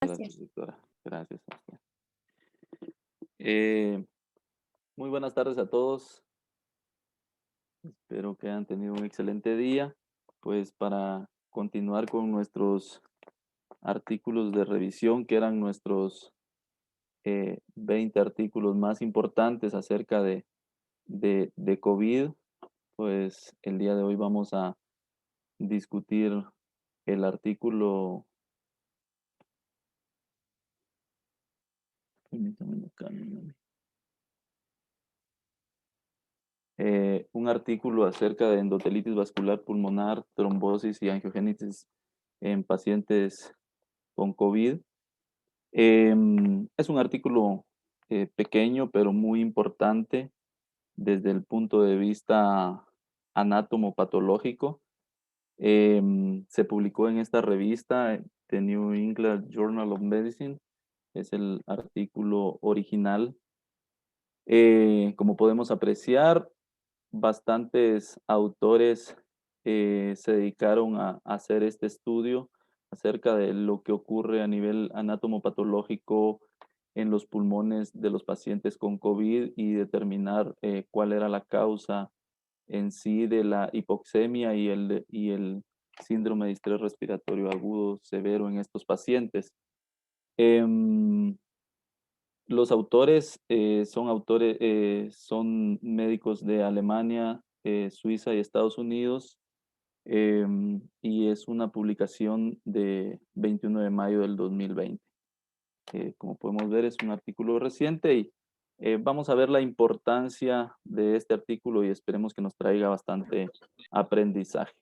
Gracias, Gracias. doctora. Gracias a usted. Eh, Muy buenas tardes a todos. Espero que hayan tenido un excelente día. Pues para continuar con nuestros artículos de revisión, que eran nuestros 20 artículos más importantes acerca de COVID, pues el día de hoy vamos a discutir el artículo. Permítame, no cambie. Un artículo acerca de endotelitis vascular pulmonar, trombosis y angiogénesis en pacientes con COVID. Es un artículo pequeño, pero muy importante desde el punto de vista anátomo-patológico. Se publicó en esta revista, The New England Journal of Medicine, es el artículo original. Como podemos apreciar, bastantes autores se dedicaron a hacer este estudio acerca de lo que ocurre a nivel anatomopatológico en los pulmones de los pacientes con COVID y determinar cuál era la causa en sí de la hipoxemia y el síndrome de estrés respiratorio agudo severo en estos pacientes. Em, los autores son médicos de Alemania, Suiza y Estados Unidos, y es una publicación de 21 de mayo del 2020. Como podemos ver, es un artículo reciente y vamos a ver la importancia de este artículo y esperemos que nos traiga bastante aprendizaje.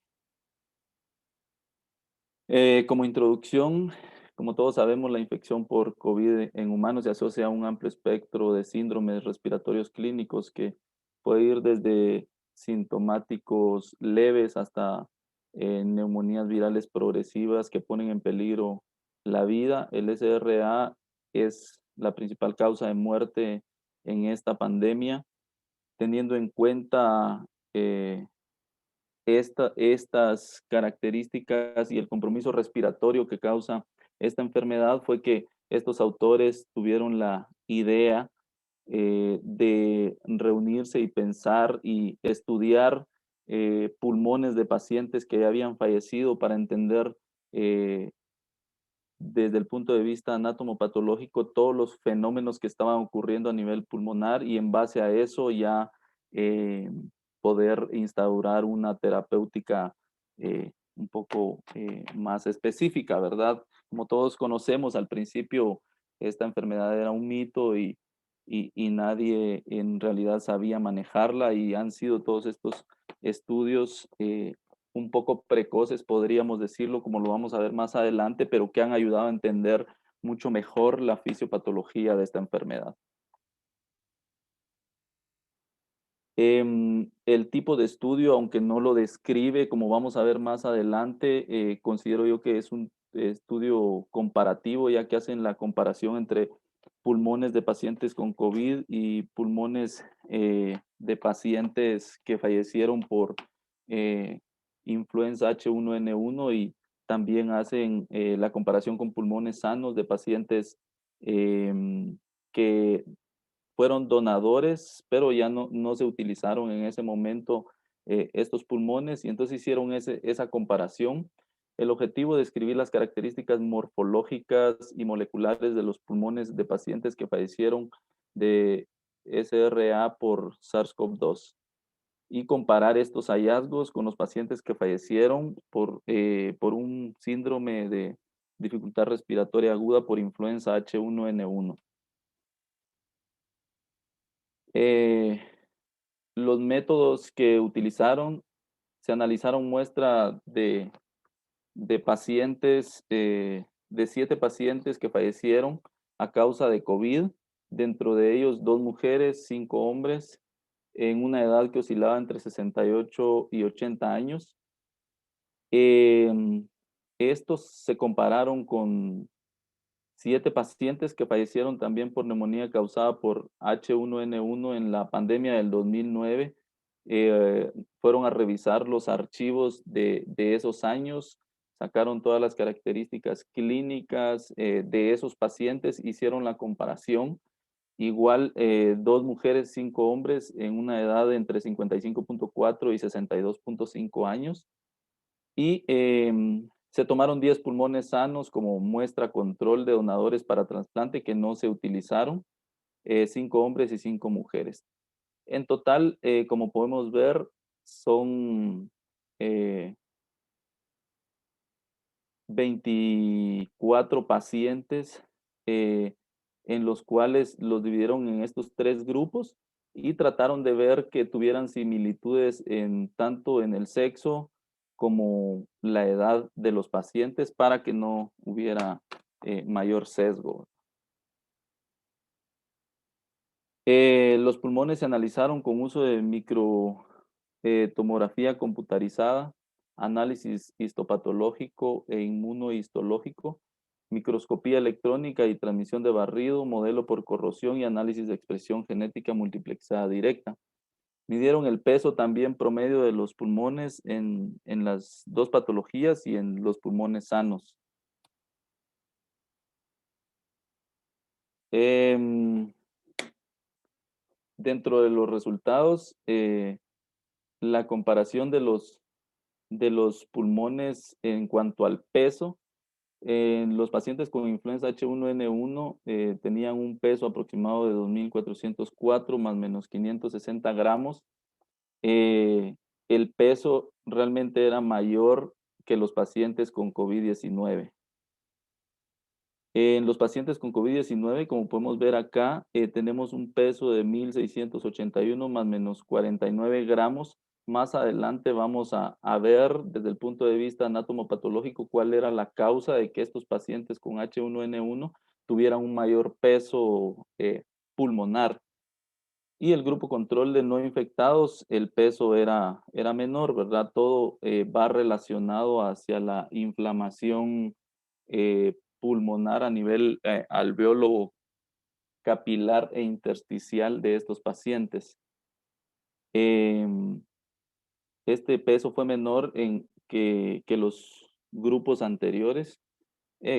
Como introducción, como todos sabemos, la infección por COVID en humanos se asocia a un amplio espectro de síndromes respiratorios clínicos que puede ir desde sintomáticos leves hasta neumonías virales progresivas que ponen en peligro la vida. El SRA es la principal causa de muerte en esta pandemia, teniendo en cuenta eh, estas características y el compromiso respiratorio que causa esta enfermedad fue que estos autores tuvieron la idea de reunirse y pensar y estudiar pulmones de pacientes que ya habían fallecido para entender desde el punto de vista anatomopatológico todos los fenómenos que estaban ocurriendo a nivel pulmonar y en base a eso ya eh, poder instaurar una terapéutica un poco más específica, ¿verdad? Como todos conocemos, al principio esta enfermedad era un mito y nadie en realidad sabía manejarla y han sido todos estos estudios un poco precoces, podríamos decirlo, como lo vamos a ver más adelante, pero que han ayudado a entender mucho mejor la fisiopatología de esta enfermedad. El tipo de estudio, aunque no lo describe, como vamos a ver más adelante, considero yo que es un estudio comparativo, ya que hacen la comparación entre pulmones de pacientes con COVID y pulmones de pacientes que fallecieron por eh, influenza H1N1 y también hacen la comparación con pulmones sanos de pacientes que fueron donadores, pero ya no se utilizaron en ese momento estos pulmones y entonces hicieron esa comparación. El objetivo de describir las características morfológicas y moleculares de los pulmones de pacientes que fallecieron de SRA por SARS-CoV-2 y comparar estos hallazgos con los pacientes que fallecieron por un síndrome de dificultad respiratoria aguda por influenza H1N1. Eh, los métodos que utilizaron, se analizaron muestra de pacientes, de 7 pacientes que fallecieron a causa de COVID, dentro de ellos 2 mujeres, 5 hombres, en una edad que oscilaba entre 68 y 80 años. Em, Estos se compararon con 7 pacientes que fallecieron también por neumonía causada por H1N1 en la pandemia del 2009. Fueron a revisar los archivos de esos años sacaron todas las características clínicas de esos pacientes, hicieron la comparación. Igual, 2 mujeres, 5 hombres en una edad de entre 55.4 y 62.5 años. Y se tomaron 10 pulmones sanos como muestra control de donadores para trasplante que no se utilizaron, 5 hombres y 5 mujeres. En total, como podemos ver, son 24 pacientes en los cuales los dividieron en estos 3 grupos y trataron de ver que tuvieran similitudes en tanto en el sexo como la edad de los pacientes para que no hubiera mayor sesgo. Los pulmones se analizaron con uso de tomografía computarizada, análisis histopatológico e inmunohistológico, microscopía electrónica y transmisión de barrido, modelo por corrosión y análisis de expresión genética multiplexada directa. Midieron el peso también promedio de los pulmones en las 2 patologías y en los pulmones sanos. Dentro de los resultados, la comparación de los pulmones en cuanto al peso, los pacientes con influenza H1N1 tenían un peso aproximado de 2.404 más menos 560 gramos. El peso realmente era mayor que los pacientes con COVID-19. En los pacientes con COVID-19, como podemos ver acá, tenemos un peso de 1.681 más menos 49 gramos. Más adelante vamos a ver desde el punto de vista anatomopatológico cuál era la causa de que estos pacientes con H1N1 tuvieran un mayor peso pulmonar. Y el grupo control de no infectados, el peso era menor, ¿verdad? Todo va relacionado hacia la inflamación pulmonar a nivel alveolo capilar e intersticial de estos pacientes. Este peso fue menor que los grupos anteriores,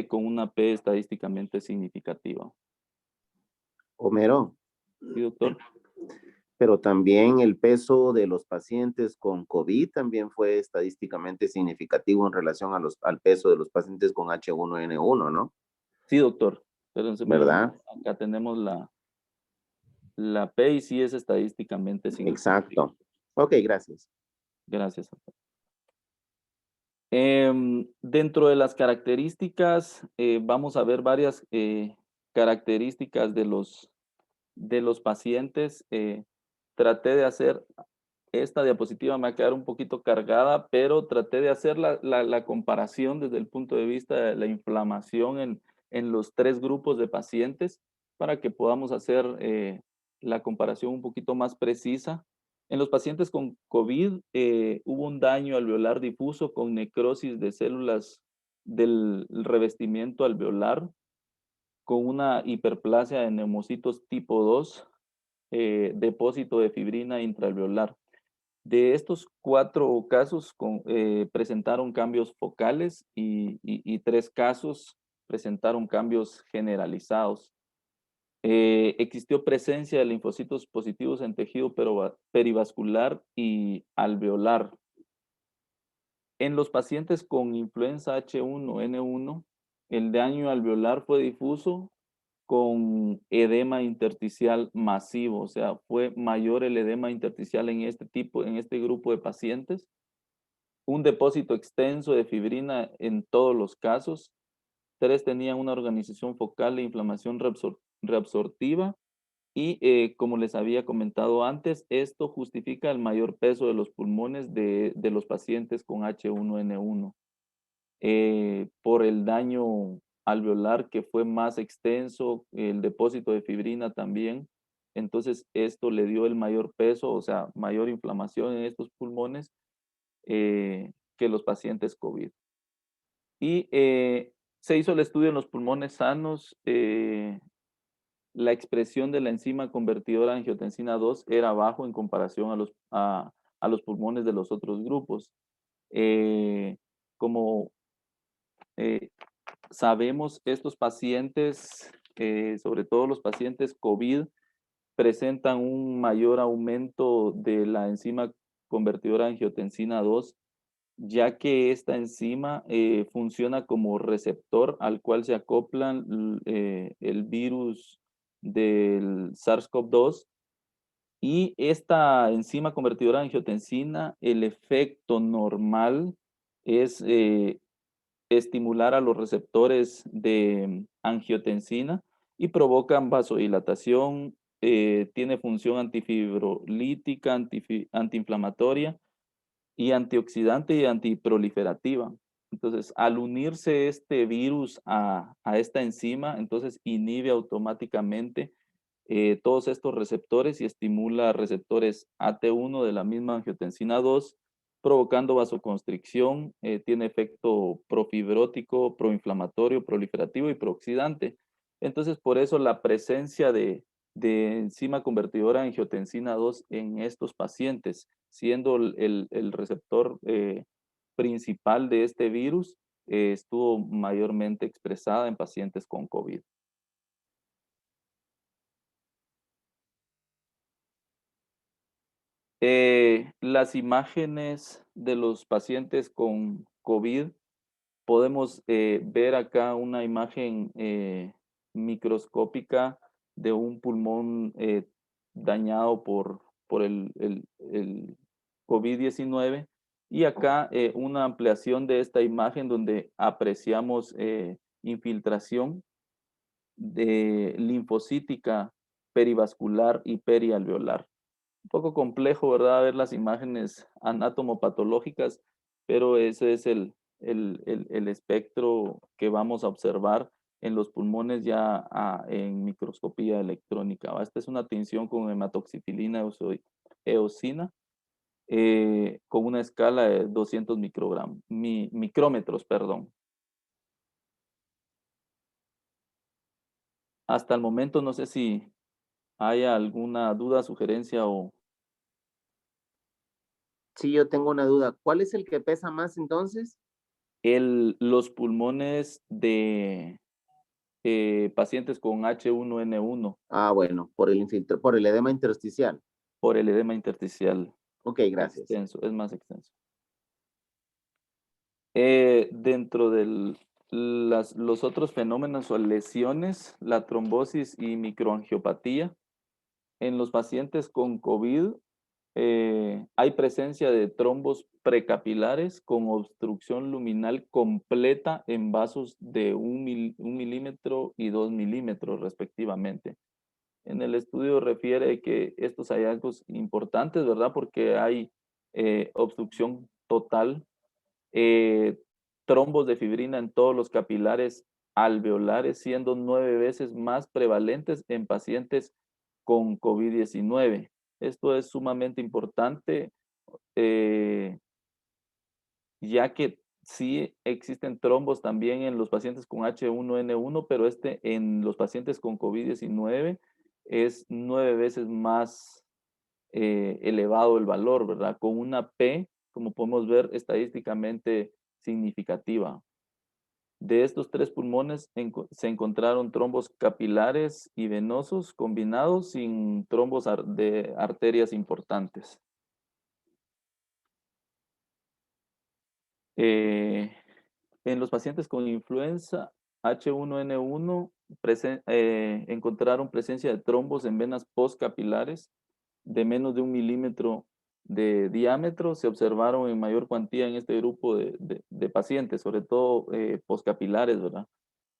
con una P estadísticamente significativa. Homero, ¿Sí, doctor? pero también el peso de los pacientes con COVID también fue estadísticamente significativo en relación al peso de los pacientes con H1N1, ¿no? Sí, doctor. Espérense un ¿Verdad? momento. Acá tenemos la P y sí es estadísticamente significativa. Exacto. Ok, gracias. Gracias. Dentro de las características, vamos a ver varias características de los pacientes. Traté de hacer, esta diapositiva me va a quedar un poquito cargada, pero traté de hacer la comparación desde el punto de vista de la inflamación en los 3 grupos de pacientes para que podamos hacer la comparación un poquito más precisa. En los pacientes con COVID hubo un daño alveolar difuso con necrosis de células del revestimiento alveolar, con una hiperplasia de neumocitos tipo 2, depósito de fibrina intraalveolar. De estos 4 casos presentaron cambios focales y 3 casos presentaron cambios generalizados. Existió presencia de linfocitos positivos en tejido perivascular y alveolar. En los pacientes con influenza H1N1, el daño alveolar fue difuso con edema intersticial masivo, o sea, fue mayor el edema intersticial en este grupo de pacientes. Un depósito extenso de fibrina en todos los casos. 3 tenían una organización focal e inflamación reabsortiva. Y como les había comentado antes, esto justifica el mayor peso de los pulmones de los pacientes con H1N1 por el daño alveolar que fue más extenso, el depósito de fibrina también. Entonces, esto le dio el mayor peso, o sea, mayor inflamación en estos pulmones que los pacientes COVID. Y se hizo el estudio en los pulmones sanos. La expresión de la enzima convertidora angiotensina 2 era bajo en comparación a los pulmones de los otros grupos. Como sabemos estos pacientes, sobre todo los pacientes COVID, presentan un mayor aumento de la enzima convertidora de angiotensina 2, ya que esta enzima funciona como receptor al cual se acoplan el virus del SARS-CoV-2, y esta enzima convertidora de angiotensina, el efecto normal es estimular a los receptores de angiotensina y provocan vasodilatación, tiene función antifibrolítica, antiinflamatoria y antioxidante y antiproliferativa. Entonces, al unirse este virus a esta enzima, entonces inhibe automáticamente todos estos receptores y estimula receptores AT1 de la misma angiotensina 2, provocando vasoconstricción, tiene efecto profibrótico, proinflamatorio, proliferativo y prooxidante. Entonces, por eso la presencia de enzima convertidora de angiotensina 2 en estos pacientes, siendo el receptor principal de este virus, estuvo mayormente expresada en pacientes con COVID. Las imágenes de los pacientes con COVID, podemos ver acá una imagen microscópica de un pulmón dañado por el COVID-19, y acá una ampliación de esta imagen donde apreciamos infiltración de linfocítica perivascular y perialveolar. Un poco complejo, ¿verdad? Ver las imágenes anatomopatológicas, pero ese es el espectro que vamos a observar en los pulmones ya en microscopía electrónica, ¿va? Esta es una tinción con hematoxicilina eosina con una escala de 200 micrómetros, perdón. Hasta el momento no sé si hay alguna duda, sugerencia o Sí, yo tengo una duda. ¿Cuál es el que pesa más entonces? los pulmones de pacientes con H1N1 Ah, bueno, por el edema intersticial. por el edema intersticial Ok, gracias. extenso, es más extenso. Dentro de los otros fenómenos o lesiones, la trombosis y microangiopatía, en los pacientes con COVID hay presencia de trombos precapilares con obstrucción luminal completa en vasos de 1 milímetro y 2 milímetros respectivamente. En el estudio refiere que estos hallazgos importantes, ¿verdad? Porque hay obstrucción total, eh, trombos de fibrina en todos los capilares alveolares, siendo 9 veces más prevalentes en pacientes con COVID-19. Esto es sumamente importante, eh, ya que sí existen trombos también en los pacientes con H1N1, pero en los pacientes con COVID-19 es 9 veces más elevado el valor, ¿verdad? Con una P, como podemos ver, estadísticamente significativa. De estos 3 pulmones se encontraron trombos capilares y venosos combinados sin trombos de arterias importantes. Eh, en los pacientes con influenza H1N1 encontraron presencia de trombos en venas postcapilares de menos de 1 milímetro de diámetro. Se observaron en mayor cuantía en este grupo de pacientes, sobre todo postcapilares, ¿verdad?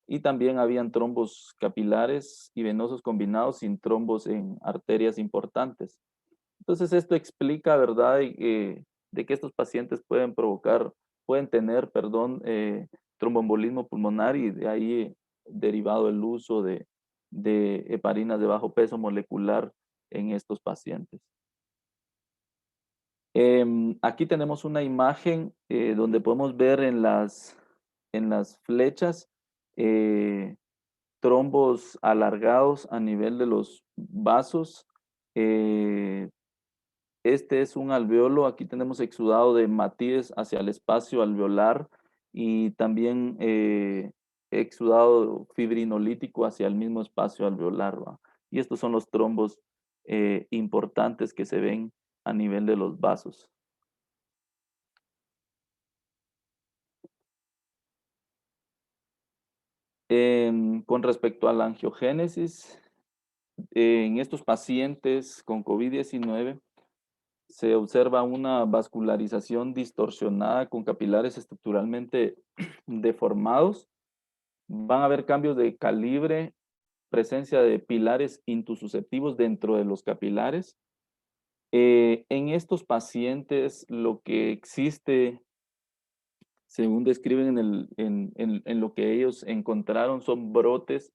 Y también habían trombos capilares y venosos combinados sin trombos en arterias importantes. Entonces esto explica, ¿verdad? De que estos pacientes pueden tener, perdón, tromboembolismo pulmonar, y de ahí derivado el uso de heparinas de bajo peso molecular en estos pacientes. Aquí tenemos una imagen donde podemos ver en las flechas eh, trombos alargados a nivel de los vasos. Eh, este es un alveolo. Aquí tenemos exudado de hematíes hacia el espacio alveolar y también exudado fibrinolítico hacia el mismo espacio alveolar, ¿va? Y estos son los trombos importantes que se ven a nivel de los vasos. Con respecto a la angiogénesis, en estos pacientes con COVID-19 se observa una vascularización distorsionada con capilares estructuralmente deformados. Van a haber cambios de calibre, presencia de pilares intususceptivos dentro de los capilares. En estos pacientes lo que existe, según describen en lo que ellos encontraron, son brotes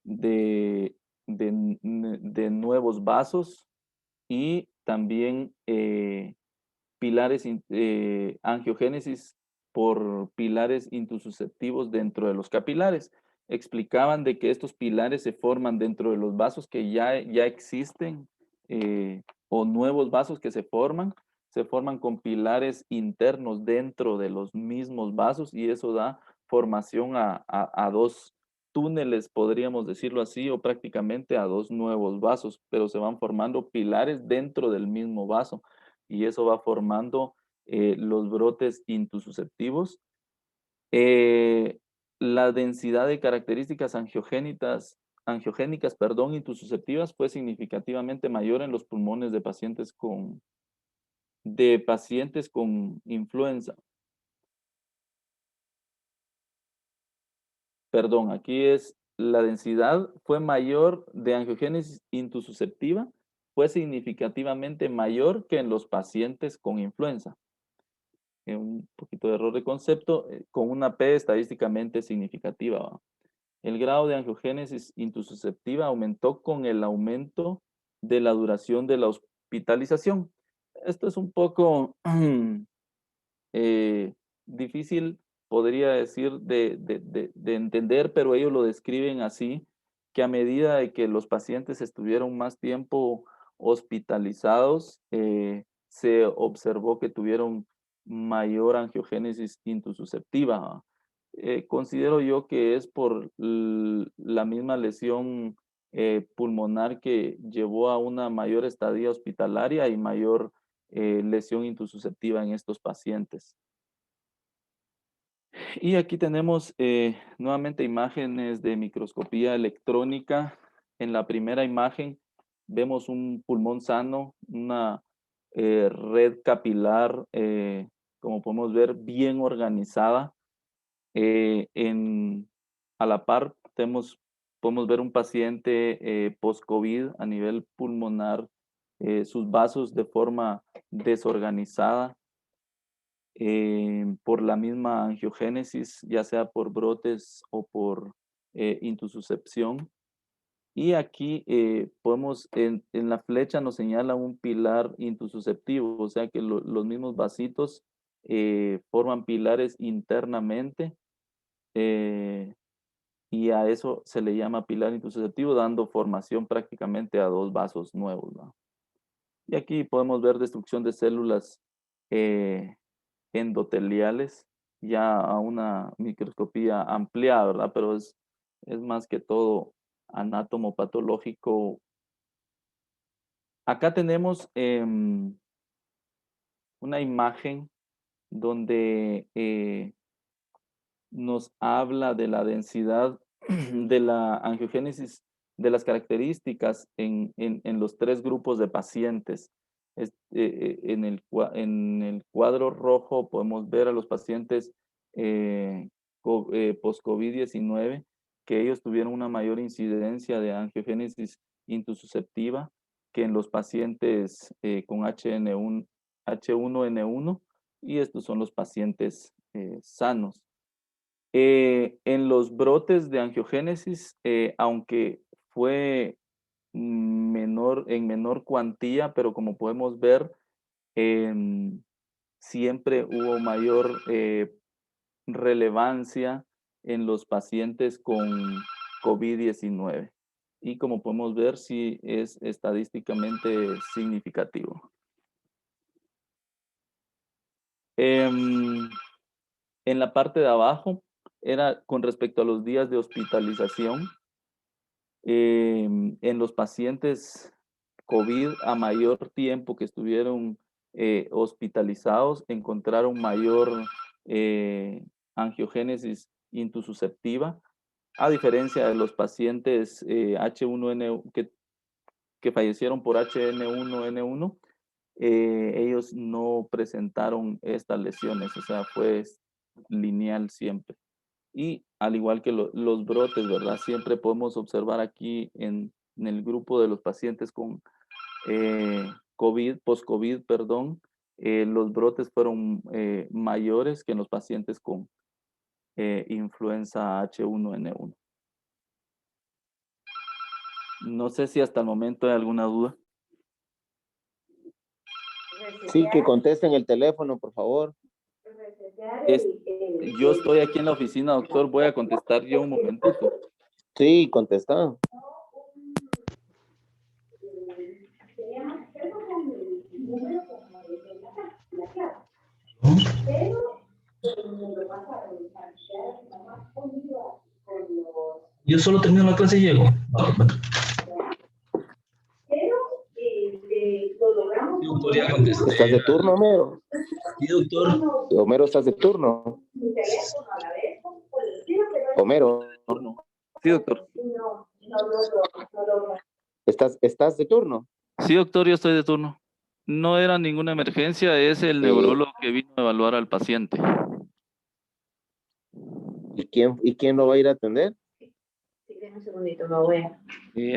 de, de nuevos vasos y también pilares, angiogénesis por pilares intususceptivos dentro de los capilares. Explicaban de que estos pilares se forman dentro de los vasos que ya existen o nuevos vasos que se forman con pilares internos dentro de los mismos vasos y eso da formación a dos túneles, podríamos decirlo así, o prácticamente a dos nuevos vasos, pero se van formando pilares dentro del mismo vaso y eso va formando los brotes intususceptivos. Eh, la densidad de características angiogénicas, perdón, intususceptivas fue significativamente mayor en los pulmones de pacientes con influenza. Perdón, aquí es la densidad fue mayor de angiogénesis intususceptiva, fue significativamente mayor que en los pacientes con influenza. Un poquito de error de concepto, con una P estadísticamente significativa, ¿va? El grado de angiogénesis intususceptiva aumentó con el aumento de la duración de la hospitalización. Esto es un poco eh, difícil, podría decir, de entender, pero ellos lo describen así, que a medida de que los pacientes estuvieron más tiempo hospitalizados, se observó que tuvieron mayor angiogénesis intususceptiva. ¿Va? Considero yo que es por la misma lesión pulmonar que llevó a una mayor estadía hospitalaria y mayor lesión intususceptiva en estos pacientes. Y aquí tenemos nuevamente imágenes de microscopía electrónica. En la primera imagen vemos un pulmón sano, una red capilar, como podemos ver, bien organizada. A la par podemos ver un paciente post-COVID a nivel pulmonar, sus vasos de forma desorganizada por la misma angiogénesis, ya sea por brotes o por intususcepción. Y aquí podemos, en la flecha nos señala un pilar intususceptivo, o sea que los mismos vasitos forman pilares internamente y a eso se le llama pilar intususceptivo, dando formación prácticamente a dos vasos nuevos, ¿no? Y aquí podemos ver destrucción de células eh, endoteliales ya a una microscopía ampliada, ¿verdad? Pero es más que todo anatomopatológico. Acá tenemos una imagen donde nos habla de la densidad de la angiogénesis, de las características en los tres grupos de pacientes. En el cuadro rojo podemos ver a los pacientes post-COVID-19 que ellos tuvieron una mayor incidencia de angiogénesis intususceptiva que en los pacientes con H1N1 y estos son los pacientes sanos. En los brotes de angiogénesis, aunque fue en menor cuantía, pero como podemos ver, siempre hubo mayor relevancia en los pacientes con COVID-19. Y como podemos ver, sí es estadísticamente significativo. Em, En la parte de abajo era con respecto a los días de hospitalización. En los pacientes COVID a mayor tiempo que estuvieron hospitalizados, encontraron mayor angiogénesis intususceptiva, a diferencia de los pacientes H1N1 que fallecieron por HN1N1, ellos no presentaron estas lesiones, o sea, fue lineal siempre. Y al igual que los brotes, ¿verdad? Siempre podemos observar aquí en el grupo de los pacientes con COVID, post-COVID, perdón, los brotes fueron mayores que en los pacientes con influenza H1N1. No sé si hasta el momento hay alguna duda. Sí, que contesten el teléfono, por favor. Yo estoy aquí en la oficina, doctor. Voy a contestar yo un momentito. Sí, contesta. Yo solo termino la clase y llego. Sí, doctor, ya contesté. ¿Estás de turno, Homero? Sí, doctor. Homero, ¿estás de turno? Homero, Sí, doctor. ¿estás de turno? Sí, doctor, yo estoy de turno. No era ninguna emergencia, es el neurólogo que vino a evaluar al paciente. ¿Y quién lo va a ir a atender? Un segundito, lo voy a...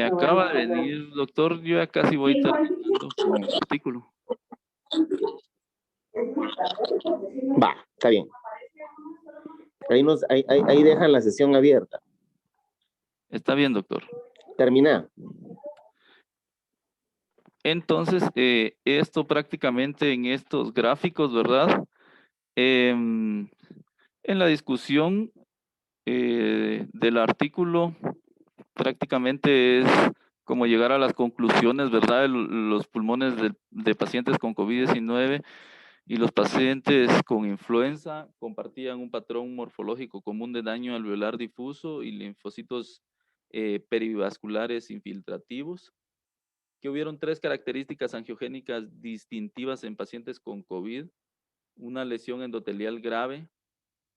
Acaba de venir, doctor, yo ya casi voy terminando con el artículo. Va, está bien. Ahí dejan la sesión abierta. Está bien, doctor. Termina. Entonces, esto prácticamente en estos gráficos, ¿verdad? En la discusión del artículo, prácticamente es como llegar a las conclusiones, ¿verdad? Los pulmones de pacientes con COVID-19 y los pacientes con influenza compartían un patrón morfológico común de daño alveolar difuso y linfocitos perivasculares infiltrativos, que hubieron 3 características angiogénicas distintivas en pacientes con COVID: una lesión endotelial grave,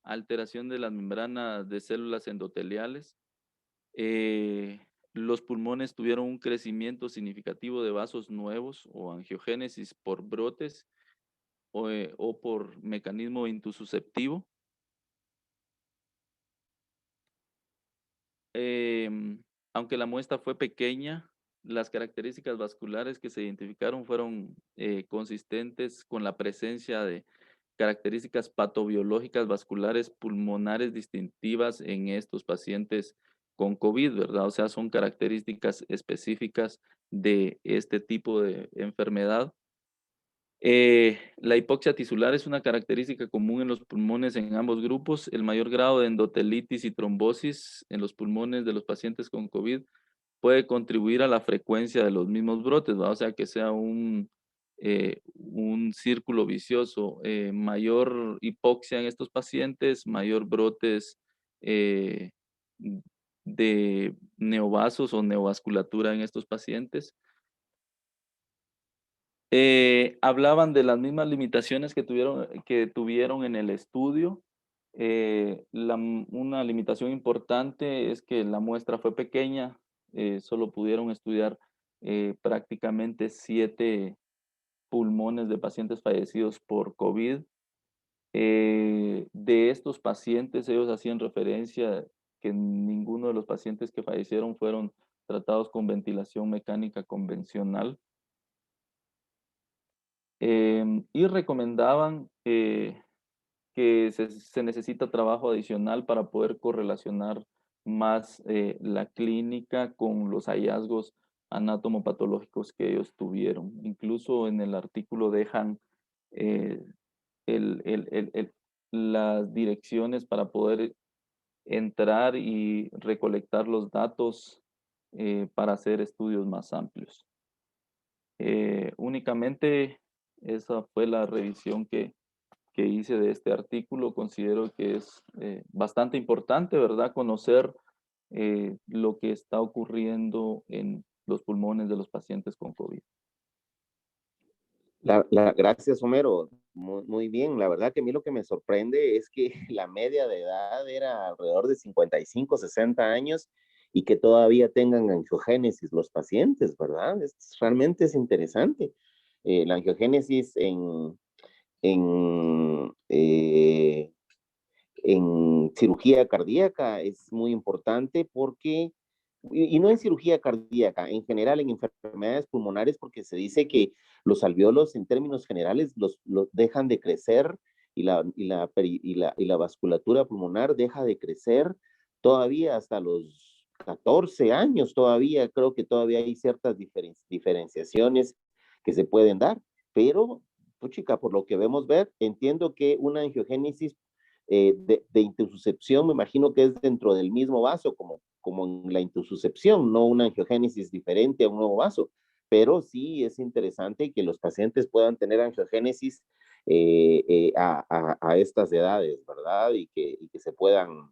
alteración de las membranas de células endoteliales. Los pulmones tuvieron un crecimiento significativo de vasos nuevos o angiogénesis por brotes o por mecanismo intususceptivo. Aunque la muestra fue pequeña, las características vasculares que se identificaron fueron consistentes con la presencia de características patobiológicas vasculares pulmonares distintivas en estos pacientes con COVID, ¿verdad? O sea, son características específicas de este tipo de enfermedad. La hipoxia tisular es una característica común en los pulmones en ambos grupos. El mayor grado de endotelitis y trombosis en los pulmones de los pacientes con COVID puede contribuir a la frecuencia de los mismos brotes, ¿va? O sea, que sea un círculo vicioso. Mayor hipoxia en estos pacientes, mayor brotes eh, de neovasos o neovasculatura en estos pacientes. Hablaban de las mismas limitaciones que tuvieron en el estudio. Una limitación importante es que la muestra fue pequeña, solo pudieron estudiar prácticamente 7 pulmones de pacientes fallecidos por COVID. De estos pacientes, ellos hacían referencia que ninguno de los pacientes que fallecieron fueron tratados con ventilación mecánica convencional. Y recomendaban que se necesita trabajo adicional para poder correlacionar más la clínica con los hallazgos anatomopatológicos que ellos tuvieron. Incluso en el artículo dejan eh, las direcciones para poder entrar y recolectar los datos para hacer estudios más amplios. Únicamente esa fue la revisión que que hice de este artículo. Considero que es bastante importante, ¿verdad? Conocer lo que está ocurriendo en los pulmones de los pacientes con COVID. Gracias, Homero. Muy bien. La verdad que a mí lo que me sorprende es que la media de edad era alrededor de 55, 60 años y que todavía tengan angiogénesis los pacientes, ¿verdad? Realmente es interesante. La angiogénesis en, eh, en cirugía cardíaca es muy importante porque, y no en cirugía cardíaca, en general en enfermedades pulmonares, porque se dice que los alvéolos en términos generales los dejan de crecer y la vasculatura pulmonar deja de crecer todavía hasta los 14 años, todavía creo que todavía hay ciertas diferenciaciones que se pueden dar, pero, chica, por lo que vemos ver, entiendo que una angiogénesis de intususcepción, me imagino que es dentro del mismo vaso, como en la intususcepción, no una angiogénesis diferente a un nuevo vaso, pero sí es interesante que los pacientes puedan tener angiogénesis a estas edades, ¿verdad? Y que se puedan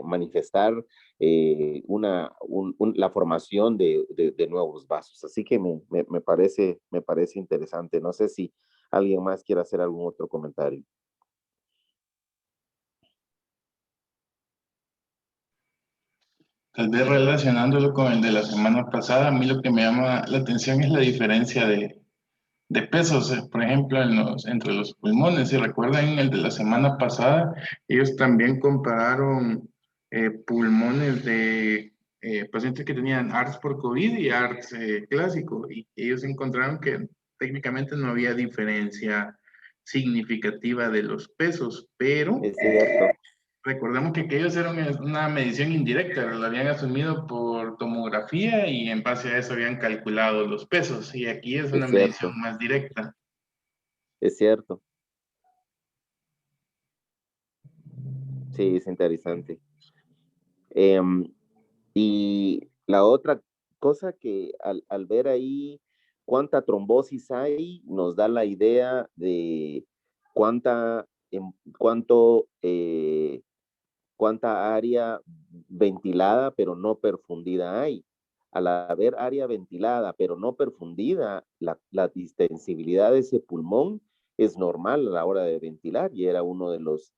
manifestar la formación de nuevos vasos. Así que me parece interesante. No sé si alguien más quiere hacer algún otro comentario. Tal vez relacionándolo con el de la semana pasada, a mí lo que me llama la atención es la diferencia de pesos, por ejemplo, entre los pulmones. Si recuerdan el de la semana pasada, ellos también compararon pulmones de pacientes que tenían ARDS por COVID y ARDS clásico, y ellos encontraron que técnicamente no había diferencia significativa de los pesos, pero Es cierto. recordemos que aquellos eran una medición indirecta, lo habían asumido por tomografía y en base a eso habían calculado los pesos, y aquí es una Es medición cierto, más directa. es cierto. Sí, es interesante. Y la otra cosa que al ver ahí cuánta trombosis hay, nos da la idea de cuánta, cuánto, cuánta área ventilada pero no perfundida hay. Al haber área ventilada pero no perfundida, la distensibilidad de ese pulmón es normal a la hora de ventilar y era uno de los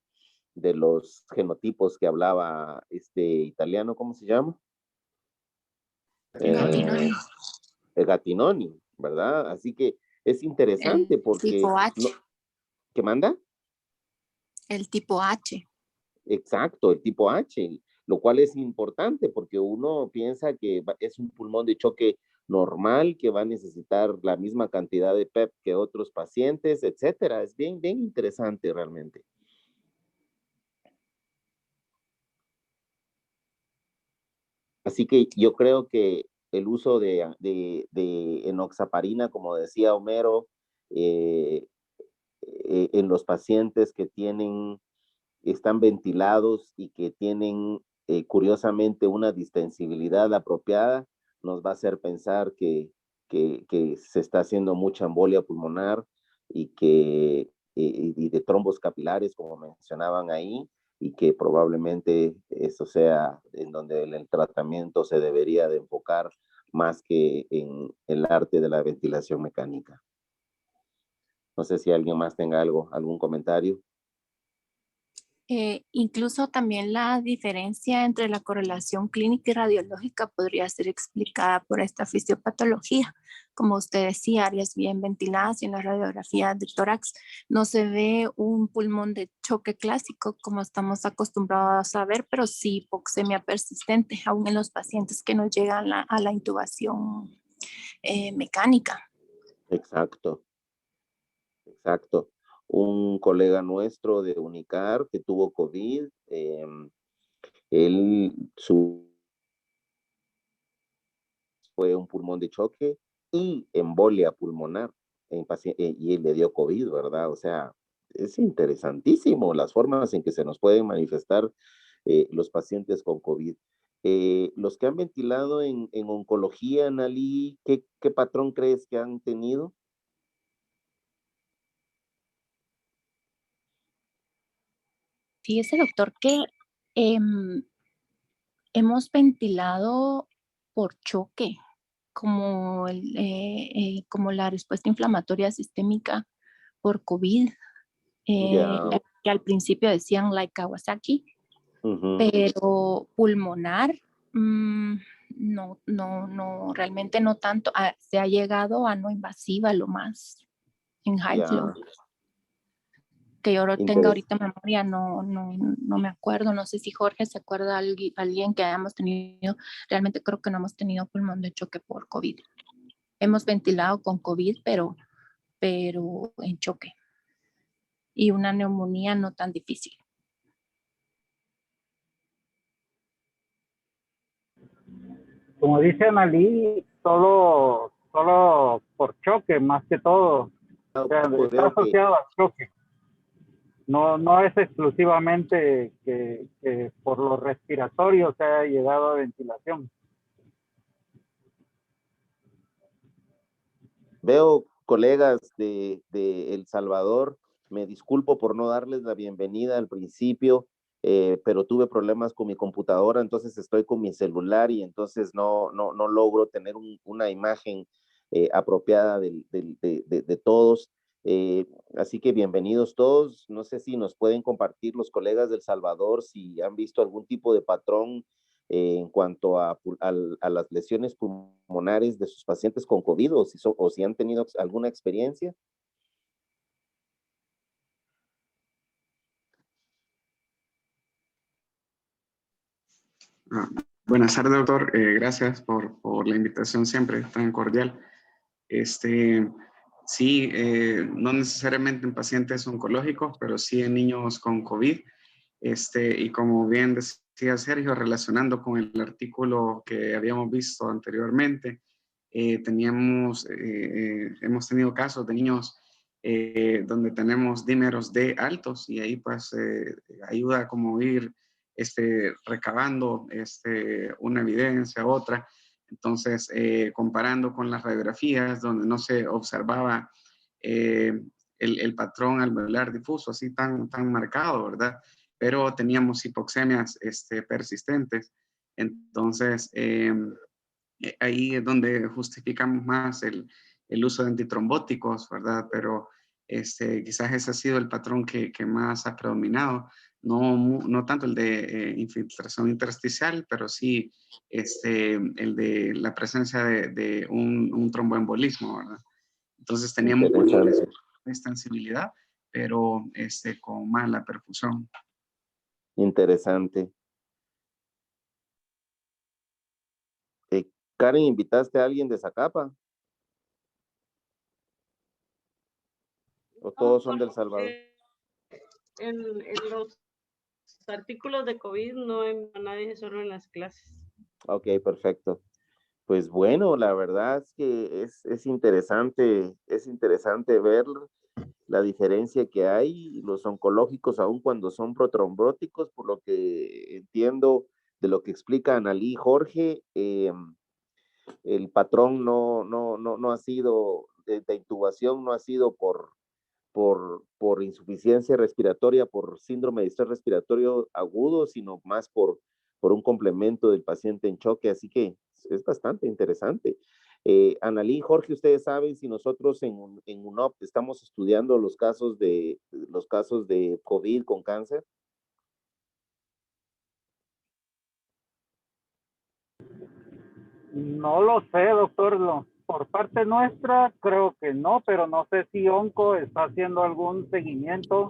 genotipos que hablaba este italiano, ¿cómo se llama? Gattinoni. Gattinoni, ¿verdad? Así que es interesante El porque... tipo H. ¿Qué manda? El tipo H. Exacto, el tipo H, lo cual es importante porque uno piensa que es un pulmón de choque normal, que va a necesitar la misma cantidad de PEP que otros pacientes, etcétera. Es bien, bien interesante realmente. Así que yo creo que el uso de enoxaparina, como decía Homero, eh, en los pacientes que están ventilados y que tienen curiosamente una distensibilidad apropiada, nos va a hacer pensar que se está haciendo mucha embolia pulmonar y de trombos capilares, como mencionaban ahí, y que probablemente eso sea en donde el tratamiento se debería de enfocar más que en el arte de la ventilación mecánica. No sé si alguien más tenga algún comentario. Incluso también la diferencia entre la correlación clínica y radiológica podría ser explicada por esta fisiopatología. Como usted decía, áreas bien ventiladas y en la radiografía de tórax no se ve un pulmón de choque clásico como estamos acostumbrados a ver, pero sí hipoxemia persistente, aún en los pacientes que no llegan a la intubación mecánica. Exacto. Exacto. Un colega nuestro de Unicar que tuvo COVID, su fue un pulmón de choque y embolia pulmonar y él le dio COVID, ¿verdad? O sea, es interesantísimo las formas en que se nos pueden manifestar los pacientes con COVID. Los que han ventilado en oncología, Nali, ¿qué patrón crees que han tenido? Fíjese, doctor, que hemos ventilado por choque, como, como la respuesta inflamatoria sistémica por COVID, Ya. que al principio decían like Kawasaki, Ujú. pero pulmonar, no, realmente no tanto. Se ha llegado a no invasiva lo más en high Ya. flow. Que yo lo tenga ahorita en memoria, no me acuerdo. No sé si Jorge se acuerda de alguien que hayamos tenido. Realmente creo que no hemos tenido pulmón de choque por COVID. Hemos ventilado con COVID, pero en choque. Y una neumonía no tan difícil. Como dice Analí, solo por choque, más que todo. O sea, Pues está veo que asociado al choque. No es exclusivamente que por lo respiratorio se haya llegado a ventilación. veo colegas de El Salvador, me disculpo por no darles la bienvenida al principio, pero tuve problemas con mi computadora, entonces estoy con mi celular y entonces no logro tener una imagen apropiada de todos. Así que bienvenidos todos. No sé si nos pueden compartir los colegas del Salvador si han visto algún tipo de patrón en cuanto a las lesiones pulmonares de sus pacientes con COVID o si han tenido alguna experiencia. Buenas tardes, doctor. Gracias por la invitación siempre tan cordial. Sí, no necesariamente en pacientes oncológicos, pero sí en niños con COVID. Y como bien decía Sergio, relacionando con el artículo que habíamos visto anteriormente, hemos tenido casos de niños donde tenemos dímeros D altos y ahí pues ayuda como ir recabando una evidencia, otra. Entonces, comparando con las radiografías donde no se observaba el patrón alveolar difuso así tan marcado, ¿verdad? Pero teníamos hipoxemias persistentes. Entonces, ahí es donde justificamos más el uso de antitrombóticos, ¿verdad? Pero quizás ese ha sido el patrón que más ha predominado. No tanto el de infiltración intersticial, pero sí el de la presencia de un tromboembolismo, ¿verdad? Entonces teníamos sensibilidad, pero con mala perfusión. Interesante. Karen, ¿invitaste a alguien de Zacapa? ¿O todos son del Salvador? En los artículos de COVID no hay a nadie, solo en las clases. Ok, perfecto. Pues bueno, la verdad es que es interesante ver la diferencia que hay, los oncológicos, aun cuando son protrombóticos, por lo que entiendo de lo que explica Analí y Jorge, el patrón no ha sido de intubación, no ha sido por insuficiencia respiratoria, por síndrome de estrés respiratorio agudo, sino más por un complemento del paciente en choque, así que es bastante interesante. Analí, Jorge, ustedes saben si nosotros en UNOP estamos estudiando los casos de COVID con cáncer. No lo sé, doctor. Por parte nuestra, creo que no, pero no sé si ONCO está haciendo algún seguimiento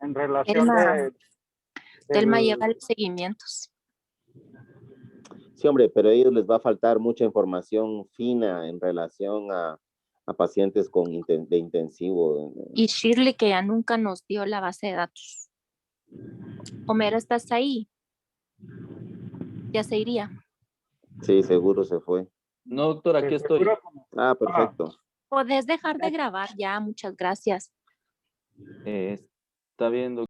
en relación Telma lleva los seguimientos. Sí, hombre, pero a ellos les va a faltar mucha información fina en relación a pacientes de intensivo. Y Shirley, que ya nunca nos dio la base de datos. Homero, ¿estás ahí? Ya se iría. Sí, seguro se fue. No, doctor, aquí estoy. Ah, perfecto. Podés dejar de grabar ya, muchas gracias. Está bien, doctor.